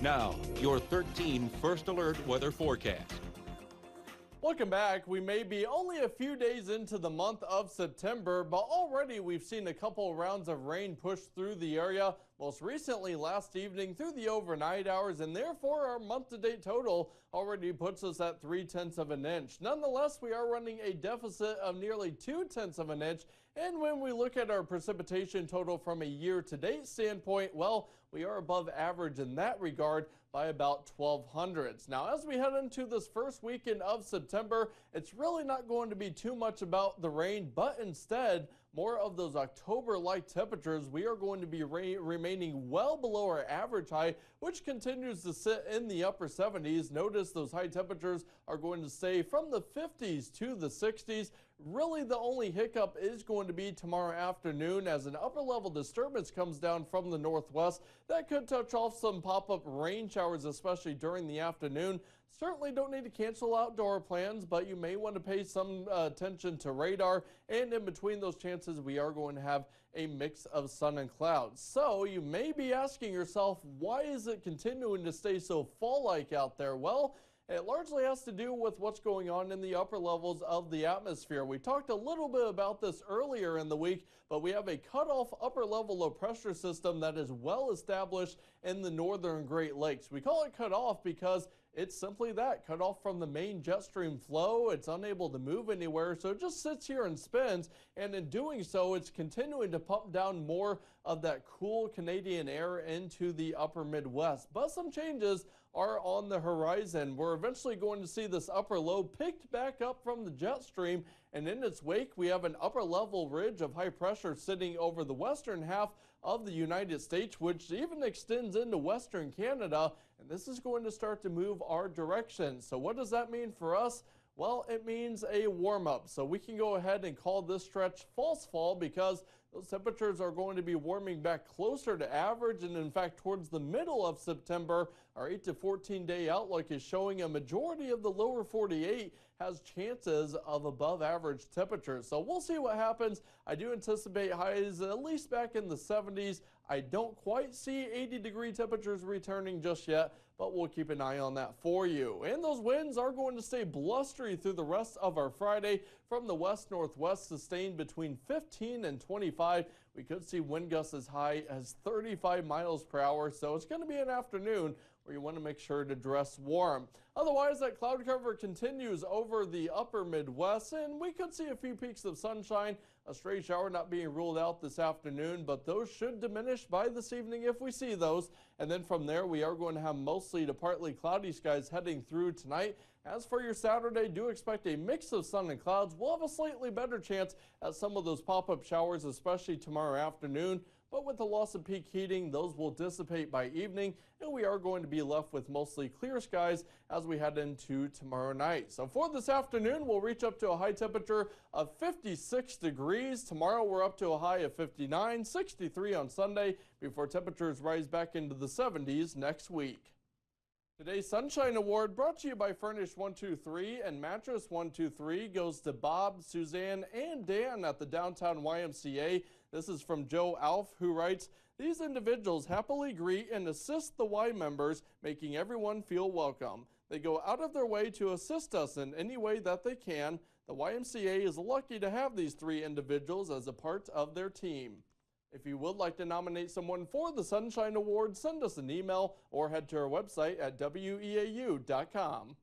Now, your 13 First Alert weather forecast. Welcome back. We may be only a few days into the month of September, but already we've seen a couple rounds of rain push through the area, most recently last evening through the overnight hours, and therefore our month-to-date total already puts us at 0.3 of an inch. Nonetheless, we are running a deficit of nearly 0.2 of an inch, and when we look at our precipitation total from a year-to-date standpoint, well, we are above average in that regard by about 1,200s. Now, as we head into this first weekend of September, it's really not going to be too much about the rain, but instead, more of those October-like temperatures. We are going to be remaining well below our average high, which continues to sit in the upper 70s. Notice those high temperatures are going to stay from the 50s to the 60s. Really, the only hiccup is going to be tomorrow afternoon as an upper level disturbance comes down from the northwest. That could touch off some pop-up rain showers, especially during the afternoon. Certainly don't need to cancel outdoor plans, but you may want to pay some attention to radar. And in between those chances, we are going to have a mix of sun and clouds. So you may be asking yourself, why is it continuing to stay so fall-like out there? Well, it largely has to do with what's going on in the upper levels of the atmosphere. We talked a little bit about this earlier in the week, but we have a cutoff upper level low pressure system that is well established in the northern Great Lakes. We call it cut off because it's simply that, cut off from the main jet stream flow. It's unable to move anywhere, so it just sits here and spins, and in doing so, it's continuing to pump down more of that cool Canadian air into the upper Midwest. But some changes are on the horizon. We're eventually going to see this upper low picked back up from the jet stream, and in its wake, we have an upper level ridge of high pressure sitting over the western half of the United States, which even extends into western Canada, and this is going to start to move our direction. So what does that mean for us? Well, it means a warm-up. So we can go ahead and call this stretch false fall because those temperatures are going to be warming back closer to average, and in fact towards the middle of September, our 8 to 14 day outlook is showing a majority of the lower 48 has chances of above average temperatures. So we'll see what happens. I do anticipate highs at least back in the 70s. I don't quite see 80-degree temperatures returning just yet, but we'll keep an eye on that for you. And those winds are going to stay blustery through the rest of our Friday from the west-northwest, sustained between 15 and 25. We could see wind gusts as high as 35 miles per hour, so it's going to be an afternoon where you want to make sure to dress warm. Otherwise, that cloud cover continues over the upper Midwest, and we could see a few peaks of sunshine, a stray shower not being ruled out this afternoon, but those should diminish by this evening if we see those. And then from there, we are going to have mostly to partly cloudy skies heading through tonight. As for your Saturday, do expect a mix of sun and clouds. We'll have a slightly better chance at some of those pop-up showers, especially tomorrow afternoon. But with the loss of peak heating, those will dissipate by evening, and we are going to be left with mostly clear skies as we head into tomorrow night. So for this afternoon, we'll reach up to a high temperature of 56 degrees. Tomorrow, we're up to a high of 59, 63 on Sunday, before temperatures rise back into the 70s next week. Today's Sunshine Award, brought to you by Furnish 123 and Mattress 123, goes to Bob, Suzanne, and Dan at the Downtown YMCA. This is from Joe Alf, who writes, "These individuals happily greet and assist the Y members, making everyone feel welcome. They go out of their way to assist us in any way that they can. The YMCA is lucky to have these three individuals as a part of their team." If you would like to nominate someone for the Sunshine Award, send us an email or head to our website at weau.com.